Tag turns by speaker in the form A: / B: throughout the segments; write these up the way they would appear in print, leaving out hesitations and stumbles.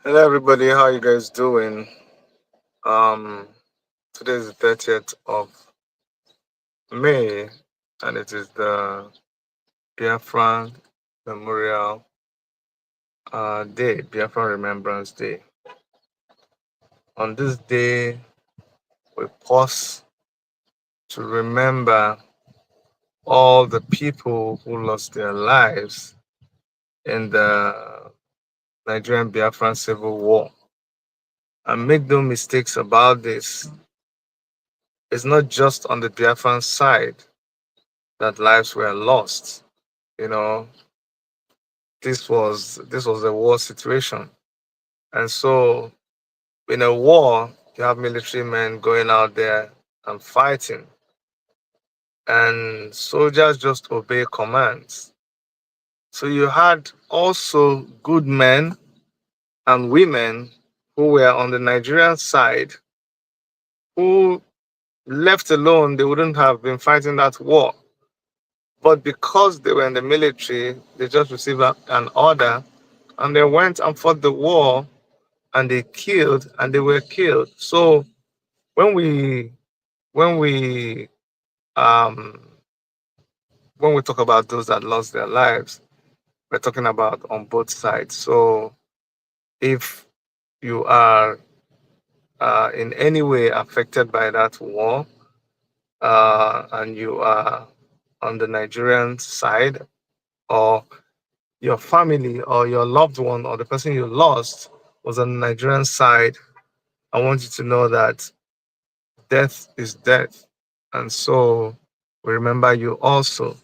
A: Hello everybody, how you guys doing? Um Today is the 30th of May and it is the Biafra Memorial Day, Biafra Remembrance Day. On this day we pause to remember all the people who lost their lives in the Nigerian-Biafran Civil War. And make no mistakes about this, it's not just on the Biafran side that lives were lost. You know, this was a war situation. And so in a war, you have military men going out there and fighting. And soldiers just obey commands. So you had also good men and women who were on the Nigerian side who, left alone, they wouldn't have been fighting that war. But because they were in the military, they just received an order and they went and fought the war and they killed and they were killed. So when we when we um when we talk about those that lost their lives, we're talking about on both sides. So if you are in any way affected by that war, and you are on the Nigerian side, or your family or your loved one or the person you lost was on the Nigerian side, I want you to know that death is death. And so we remember you also.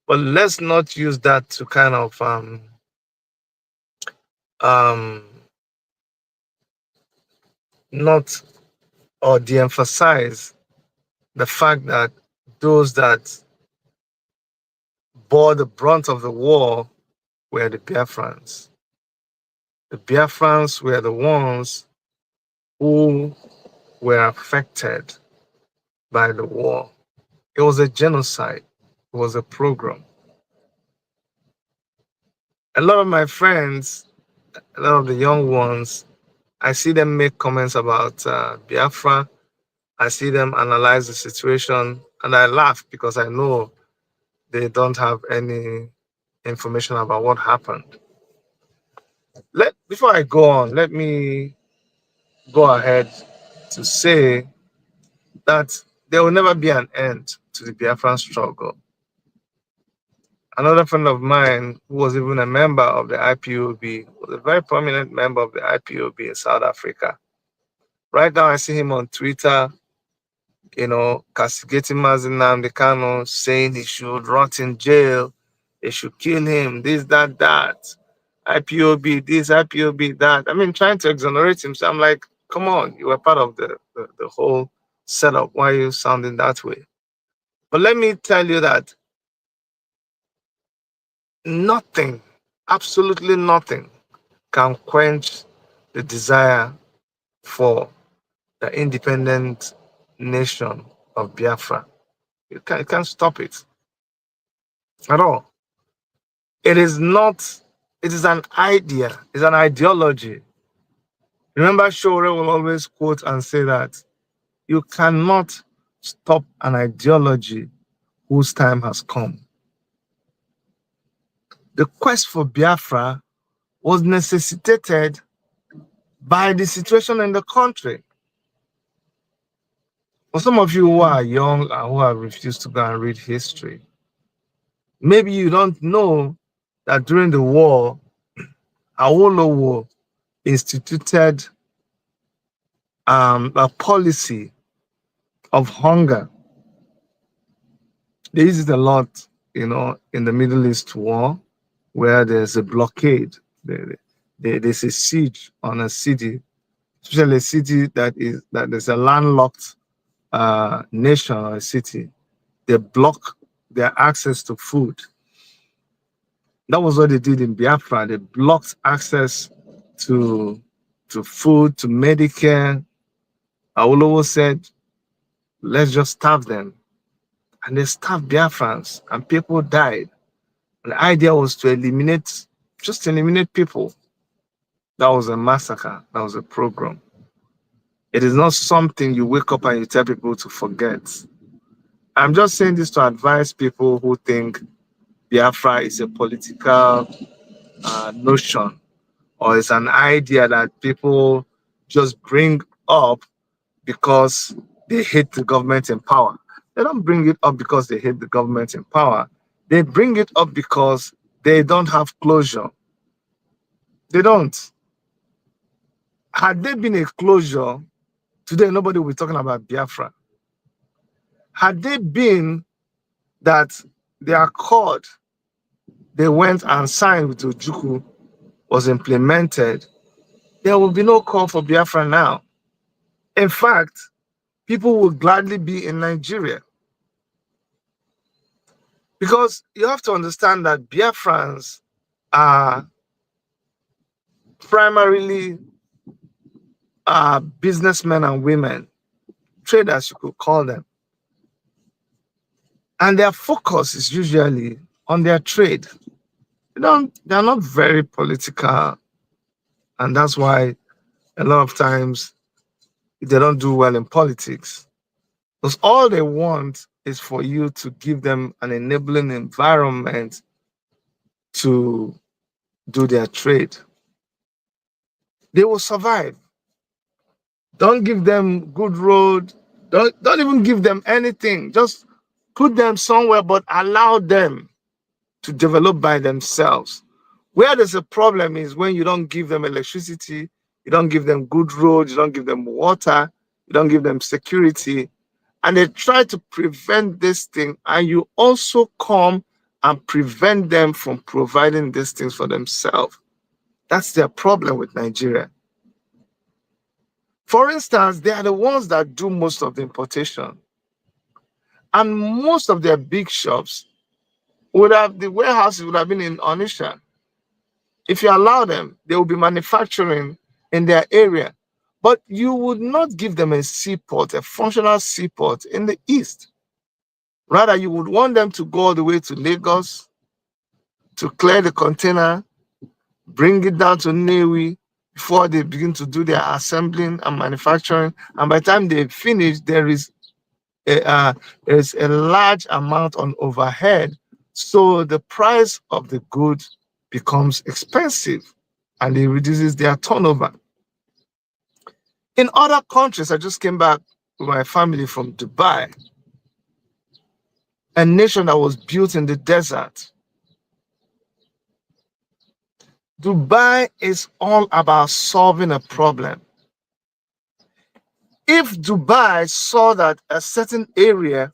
A: But let's not use that to kind of um, not or de emphasize the fact that those that bore the brunt of the war were the Biafrans. The Biafrans were the ones who were affected by the war. It was a genocide, it was a program. A lot of my friends, a lot of the young ones, I see them make comments about Biafra. I see them analyze the situation, and I laugh because I know they don't have any information about what happened. Before I go on, let me go ahead to say that there will never be an end to the Biafran struggle. Another friend of mine, who was even a member of the IPOB, was a very prominent member of the IPOB in South Africa. Right now, I see him on Twitter, castigating Mazi Nnamdi Kanu, saying he should rot in jail, they should kill him, this, that, that. IPOB this, IPOB that. I mean, trying to exonerate him. So I'm like, come on, you were part of the whole setup. Why are you sounding that way? But let me tell you that nothing, absolutely nothing, can quench the desire for the independent nation of Biafra. You can't stop it at all. It is not, it is an idea, it's an ideology. Remember, Shore will always quote and say that you cannot stop an ideology whose time has come. The quest for Biafra was necessitated by the situation in the country. For some of you who are young and who have refused to go and read history, maybe you don't know that during the war, Awolowo instituted a policy of hunger. They use it a lot, in the Middle East war, where there's a blockade. There's a siege on a city, especially a city that is a landlocked nation or a city. They block their access to food. That was what they did in Biafra. They blocked access to food, to Medicare. Awolowo said, let's just starve them. And they starved Biafrans, and people died. And the idea was to eliminate people. That was a massacre. That was a program. It is not something you wake up and you tell people to forget. I'm just saying this to advise people who think Biafra is a political notion, or it's an idea that people just bring up because they hate the government in power. They don't bring it up because they hate the government in power. They bring it up because they don't have closure. They don't. Had there been a closure, today nobody will be talking about Biafra. Had they been that the accord they went and signed with Ojukwu was implemented, there will be no call for Biafra now. In fact, people will gladly be in Nigeria. Because you have to understand that Biafrans are primarily businessmen and women, traders, you could call them. And their focus is usually on their trade. They're not very political. And that's why a lot of times they don't do well in politics. Because all they want is for you to give them an enabling environment to do their trade. They will survive. Don't give them good road. Don't even give them anything. Just put them somewhere, but allow them to develop by themselves. Where there's a problem is when you don't give them electricity, you don't give them good roads, you don't give them water, you don't give them security, and they try to prevent this thing, and you also come and prevent them from providing these things for themselves. That's their problem with Nigeria. For instance, they are the ones that do most of the importation. And most of their big shops the warehouses would have been in Onisha. If you allow them, they will be manufacturing in their area. But you would not give them a seaport, a functional seaport in the east. Rather, you would want them to go all the way to Lagos to clear the container, bring it down to Newi before they begin to do their assembling and manufacturing. And by the time they finish, there's a large amount on overhead. So the price of the good becomes expensive and it reduces their turnover. In other countries, I just came back with my family from Dubai, a nation that was built in the desert. Dubai is all about solving a problem. If Dubai saw that a certain area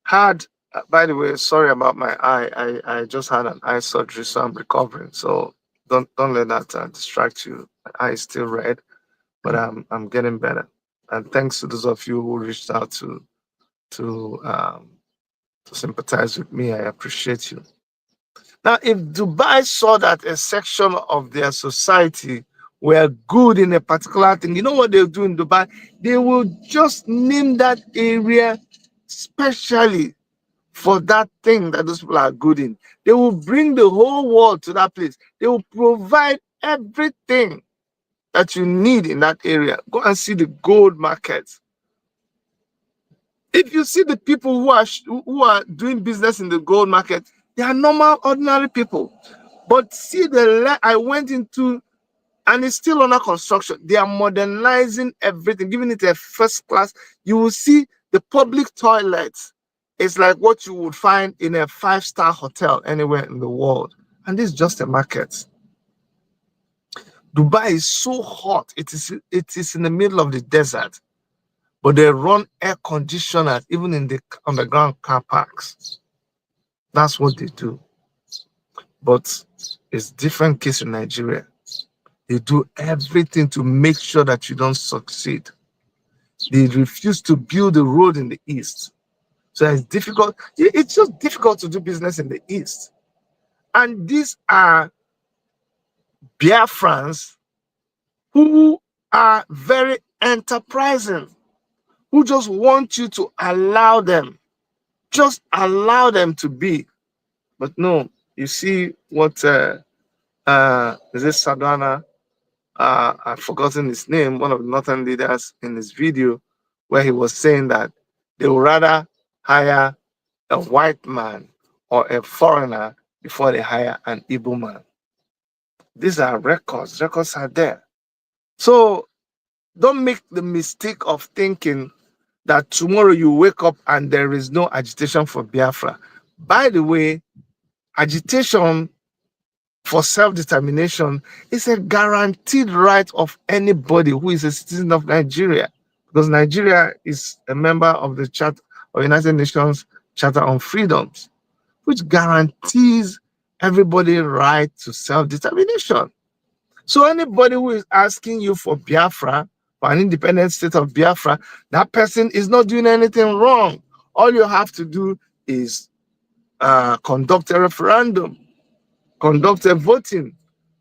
A: had, by the way, sorry about my eye. I just had an eye surgery, so I'm recovering. So don't let that distract you. My eye is still red, but I'm getting better. And thanks to those of you who reached out to sympathize with me. I appreciate you. Now, if Dubai saw that a section of their society were good in a particular thing, you know what they'll do in Dubai? They will just name that area specially for that thing that those people are good in. They will bring the whole world to that place. They will provide everything that you need in that area. Go and see the gold markets. If you see the people who are doing business in the gold market, they are normal, ordinary people. But see I went into, and it's still under construction. They are modernizing everything, giving it a first class. You will see the public toilets. It's like what you would find in a 5-star hotel anywhere in the world. And this is just a market. Dubai is so hot. It is in the middle of the desert. But they run air conditioners even in the underground car parks. That's what they do. But it's different case in Nigeria. They do everything to make sure that you don't succeed. They refuse to build a road in the east. So it's difficult. It's just difficult to do business in the east. And these are Biafrans who are very enterprising, who just want you to allow them. Just allow them to be. But no, you see what is this Sadana? I've forgotten his name, one of the northern leaders, in his video, where he was saying that they would rather hire a white man or a foreigner before they hire an Igbo man. These are records. Records are there. So don't make the mistake of thinking that tomorrow you wake up and there is no agitation for Biafra. By the way, agitation for self-determination is a guaranteed right of anybody who is a citizen of Nigeria, because Nigeria is a member of the Charter of United Nations Charter on Freedoms, which guarantees everybody right to self-determination. So anybody who is asking you for Biafra, for an independent state of Biafra, that person is not doing anything wrong. All you have to do is conduct a referendum, conduct a voting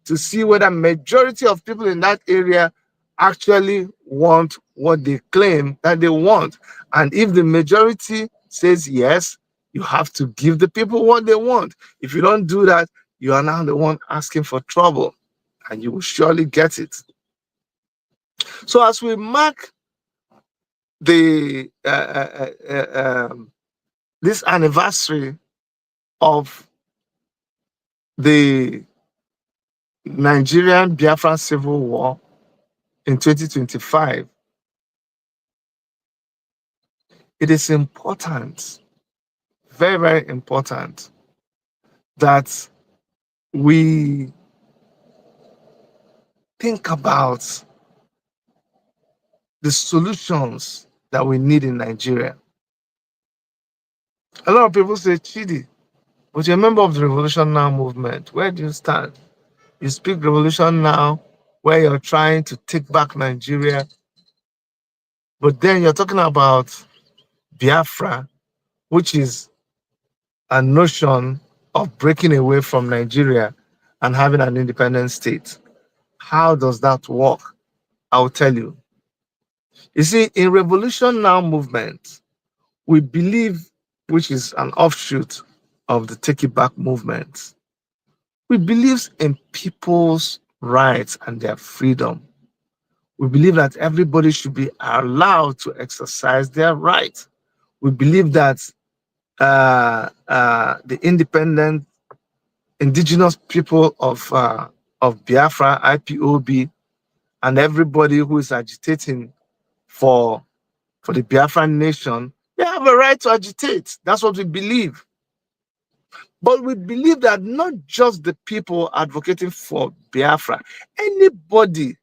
A: to see whether majority of people in that area actually want what they claim that they want. And if the majority says yes, you have to give the people what they want. If you don't do that, you are now the one asking for trouble, and you will surely get it. So as we mark the this anniversary of the Nigerian-Biafran Civil War in 2025, it is important, very, very important, that we think about the solutions that we need in Nigeria. A lot of people say, Chidi, but you're a member of the Revolution Now movement. Where do you stand? You speak Revolution Now, where you're trying to take back Nigeria, but then you're talking about Biafra, which is a notion of breaking away from Nigeria and having an independent state. How does that work? I'll tell you. You see, in Revolution Now movement, we believe, which is an offshoot of the Take It Back movement, we believe in people's rights and their freedom. We believe that everybody should be allowed to exercise their rights. We believe that the independent indigenous people of Biafra, IPOB, and everybody who is agitating for the Biafran nation, they have a right to agitate. That's what we believe. But we believe that not just the people advocating for Biafra, anybody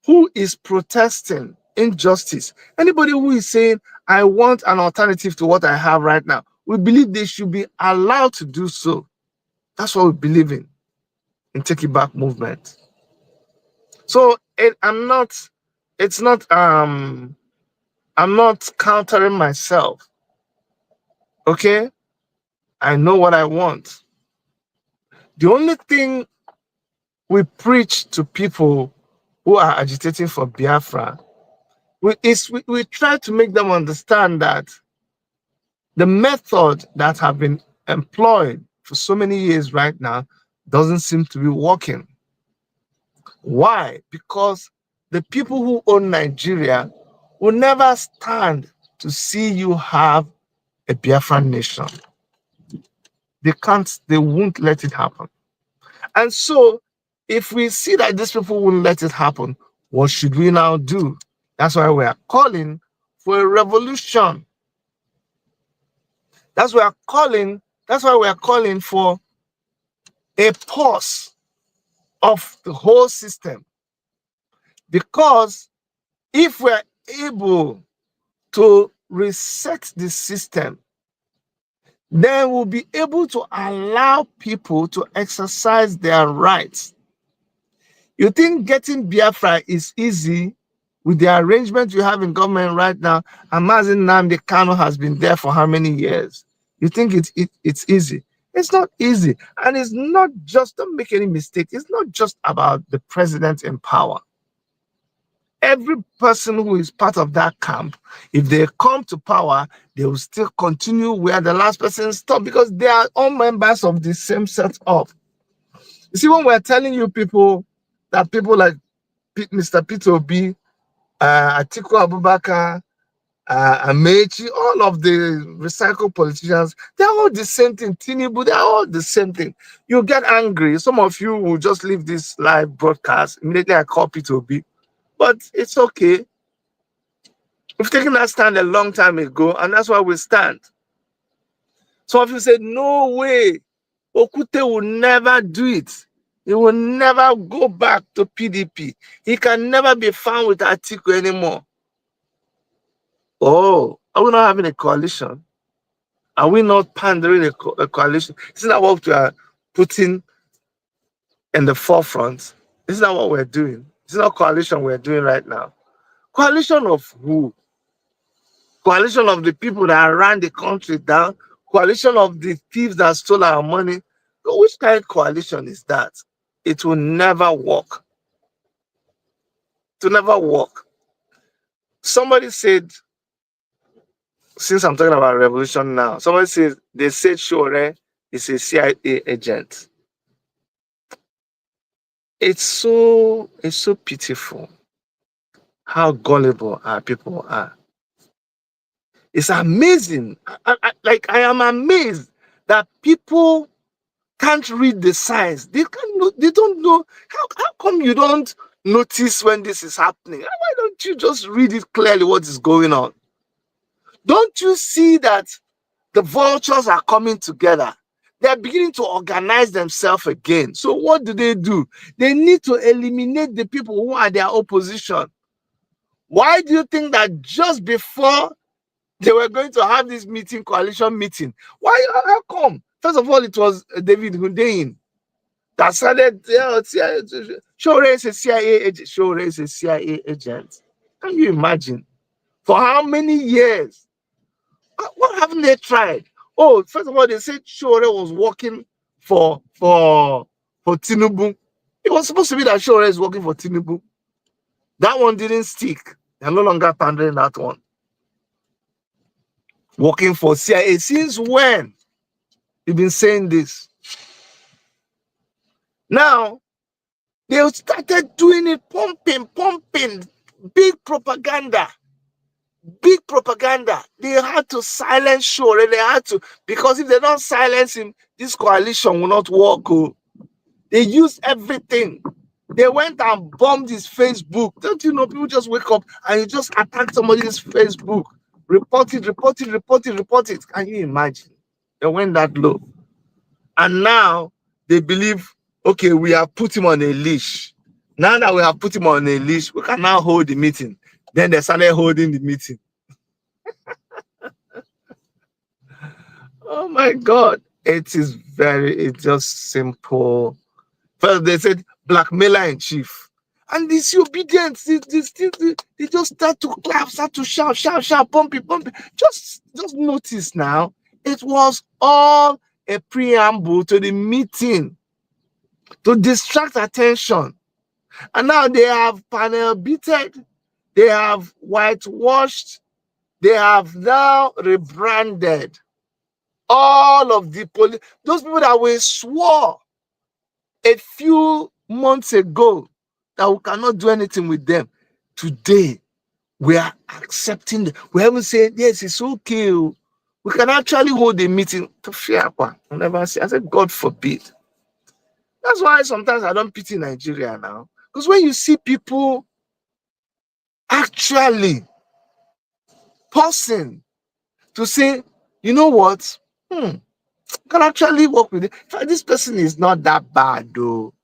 A: who is protesting injustice, anybody who is saying, I want an alternative to what I have right now, we believe they should be allowed to do so. That's what we believe in Take It Back movement. So I'm not countering myself. Okay? I know what I want. The only thing we preach to people who are agitating for Biafra we try to make them understand that the method that have been employed for so many years right now doesn't seem to be working. Why? Because the people who own Nigeria will never stand to see you have a Biafran nation. They won't let it happen. And so, if we see that these people won't let it happen, what should we now do? That's why we are calling for a revolution. That's why we are calling for a pause of the whole system. Because if we're able to reset the system, then we'll be able to allow people to exercise their rights. You think getting Biafra is easy with the arrangement you have in government right now? Amazin Nnamdi Kanu has been there for how many years? You think it's easy? It's not easy. And it's not just, don't make any mistake, it's not just about the president in power. Every person who is part of that camp, if they come to power, they will still continue where the last person stopped, because they are all members of the same setup. You see, when we're telling you people that people like Mr. Peter Obi, Atiku Abubakar, Amechi, all of the recycled politicians, they're all the same thing. Tinubu, they're all the same thing. You get angry. Some of you will just leave this live broadcast. Immediately I call Peter Obi. But it's okay. We've taken that stand a long time ago, and that's why we stand. Some of you said, no way. Okute will never do it. He will never go back to PDP. He can never be found with Atiku anymore. Oh, are we not having a coalition? Are we not pandering a coalition? Isn't that what we are putting in the forefront? Isn't that what we're doing? Isn't that coalition we're doing right now? Coalition of who? Coalition of the people that ran the country down? Coalition of the thieves that stole our money? Which kind of coalition is that? It will never work. It will never work. Somebody said, since I'm talking about revolution now, somebody said they said Shore is a CIA agent. It's so pitiful how gullible our people are. It's amazing. I am amazed that people can't read the signs. They don't know. How come you don't notice when this is happening? Why don't you just read it clearly what is going on? Don't you see that the vultures are coming together? They're beginning to organize themselves again. So what do? They need to eliminate the people who are their opposition. Why do you think that just before they were going to have this meeting, coalition meeting, how come? First of all, it was David Hundeyin that started, Shore is a CIA agent. Shore is a CIA agent. Can you imagine? For how many years? What haven't they tried? Oh, first of all, they said Shore was working for Tinubu. It was supposed to be that Shore is working for Tinubu. That one didn't stick. They're no longer pandering that one. Working for CIA. Since when? You've been saying this. Now, they started doing it, pumping, big propaganda. Big propaganda. They had to silence Shore. They had to, because if they don't silence him, this coalition will not work. Oh. They used everything. They went and bombed his Facebook. Don't you know, people just wake up and you just attack somebody's Facebook. Report it. Can you imagine? They went that low. And now they believe, okay, we have put him on a leash. Now that we have put him on a leash, we can now hold the meeting. Then they started holding the meeting. Oh my God. It's just simple. First, they said blackmailer in chief. And this obedience, they just start to clap, start to shout, pump it. Just notice now, it was all a preamble to the meeting to distract attention. And now they have panel beaten, they have whitewashed, they have now rebranded all of the those people that we swore a few months ago that we cannot do anything with them. Today, we are accepting. We haven't said, yes, it's okay. We can actually hold a meeting to fear. I never say. I said, God forbid. That's why sometimes I don't pity Nigeria now. Because when you see people actually pausing to say, you know what? Can actually work with it. In fact, this person is not that bad, though.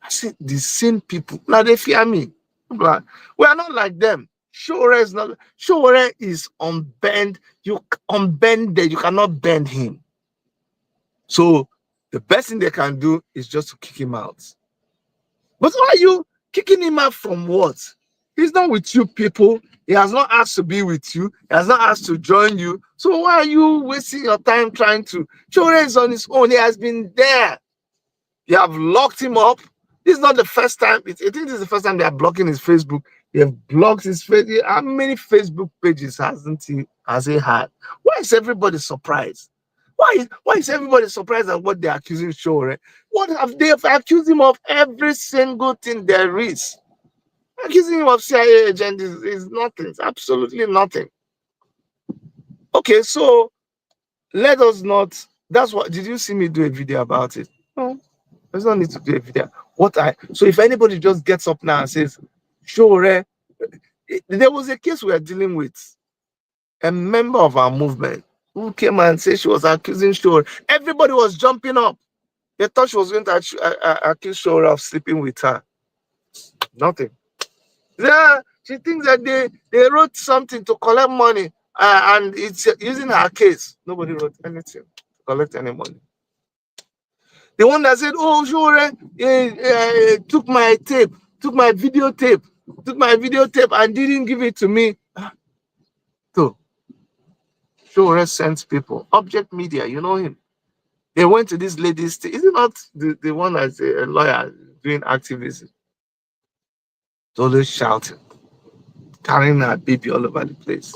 A: I said, the same people. Now they fear me. We are not like them. Shore is unbend. You unbended. You cannot bend him. So the best thing they can do is just to kick him out. But why are you kicking him out from what? He's not with you people. He has not asked to be with you. He has not asked to join you. So why are you wasting your time trying to? Shore is on his own. He has been there. You have locked him up. This is not the first time. I think this is the first time they are blocking his Facebook. They have blocked his Facebook. How many Facebook pages has he had? Why is everybody surprised? Why is everybody surprised at what they're accusing Shore? What have accused him of? Every single thing there is. Accusing him of CIA agent is nothing. It's absolutely nothing. Okay, so let us not. That's what. Did you see me do a video about it? No, there's no need to do a video. So if anybody just gets up now and says, Shore, there was a case we are dealing with. A member of our movement who came and said she was accusing Shore. Everybody was jumping up. They thought she was going to accuse Shore of sleeping with her. Nothing. Yeah, she thinks that they wrote something to collect money and it's using her case. Nobody wrote anything to collect any money. The one that said, oh, Shore took my tape, took my videotape, and didn't give it to me. So, Shore sends people. Object Media, you know him. They went to this lady's. Is it not the one that's a lawyer doing activism? Always shouting, carrying her baby all over the place.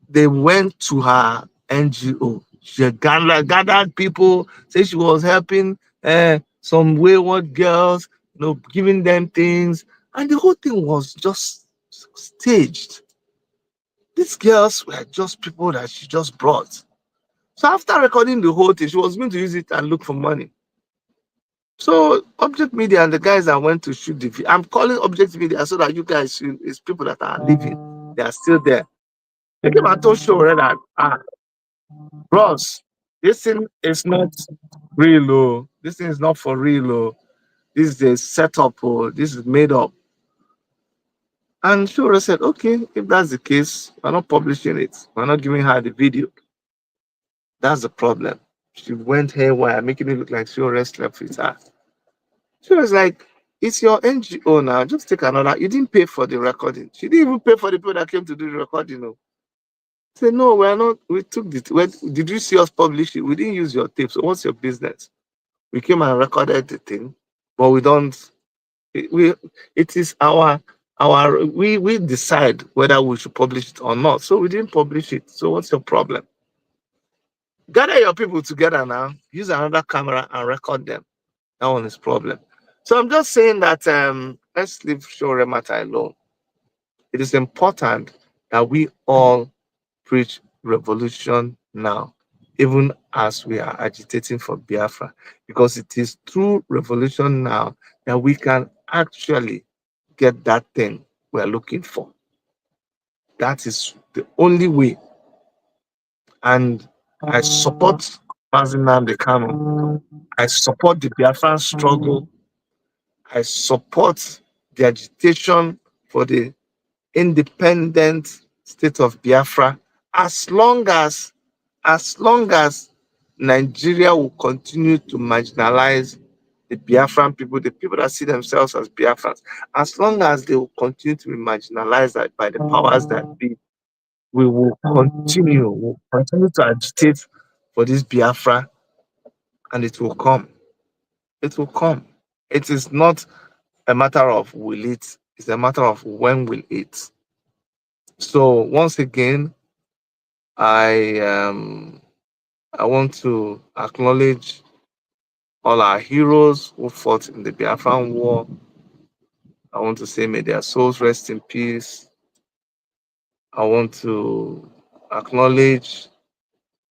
A: They went to her NGO. She gathered people, say she was helping some wayward girls, giving them things. And the whole thing was just staged. These girls were just people that she just brought. So after recording the whole thing, she was going to use it and look for money. So Object Media and the guys that went to shoot the video, I'm calling Object Media so that you guys, it's people that are living, they are still there. They came and told Show that, bros, this thing is not real, oh. This thing is not for real, oh. This is a setup, oh. This is made up. And Shura said, okay, if that's the case, we're not publishing it. We're not giving her the video. That's the problem. She went haywire, making it look like Shura slept with her. She was like, it's your NGO now. Just take another. You didn't pay for the recording. She didn't even pay for the people that came to do the recording. No. Say, no, we're not. We took it. Did you see us publish it? We didn't use your tape. So what's your business? We came and recorded the thing, but we don't. It is we decide whether we should publish it or not. So we didn't publish it. So what's your problem? Gather your people together now. Use another camera and record them. That one is problem. So I'm just saying that let's leave Shore matter alone. It is important that we all preach revolution now, even as we are agitating for Biafra, because it is through revolution now that we can actually get that thing we're looking for. That is the only way. And I support Mazinam Kanu. I support the Biafran struggle. I support the agitation for the independent state of Biafra as long as Nigeria will continue to marginalize the Biafran people, the people that see themselves as Biafrans, as long as they will continue to be marginalized by the powers that be, we'll continue to agitate for this Biafra, and it will come. It will come. It is not a matter of will it, it's a matter of when will it. So once again, I I want to acknowledge all our heroes who fought in the Biafran War. I want to say may their souls rest in peace. I want to acknowledge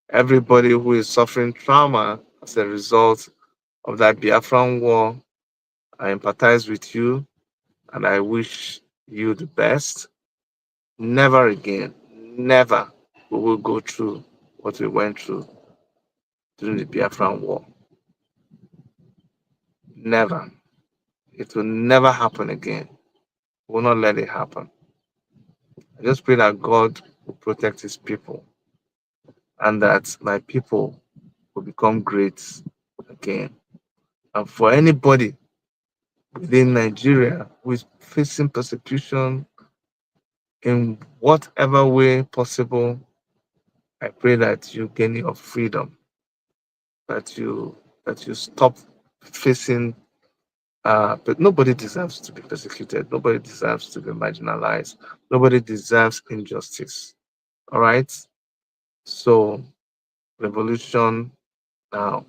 A: everybody who is suffering trauma as a result of that Biafran War. I empathize with you and I wish you the best. Never again, never we will go through what we went through during the Biafran War. Never. It will never happen again. We will not let it happen. I just pray that God will protect his people and that my people will become great again. And for anybody within Nigeria who is facing persecution in whatever way possible, I pray that you gain your freedom, that you stop facing. But nobody deserves to be persecuted. Nobody deserves to be marginalized. Nobody deserves injustice. All right. So, revolution now.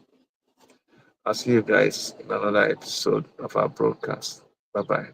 A: I'll see you guys in another episode of our broadcast. Bye bye.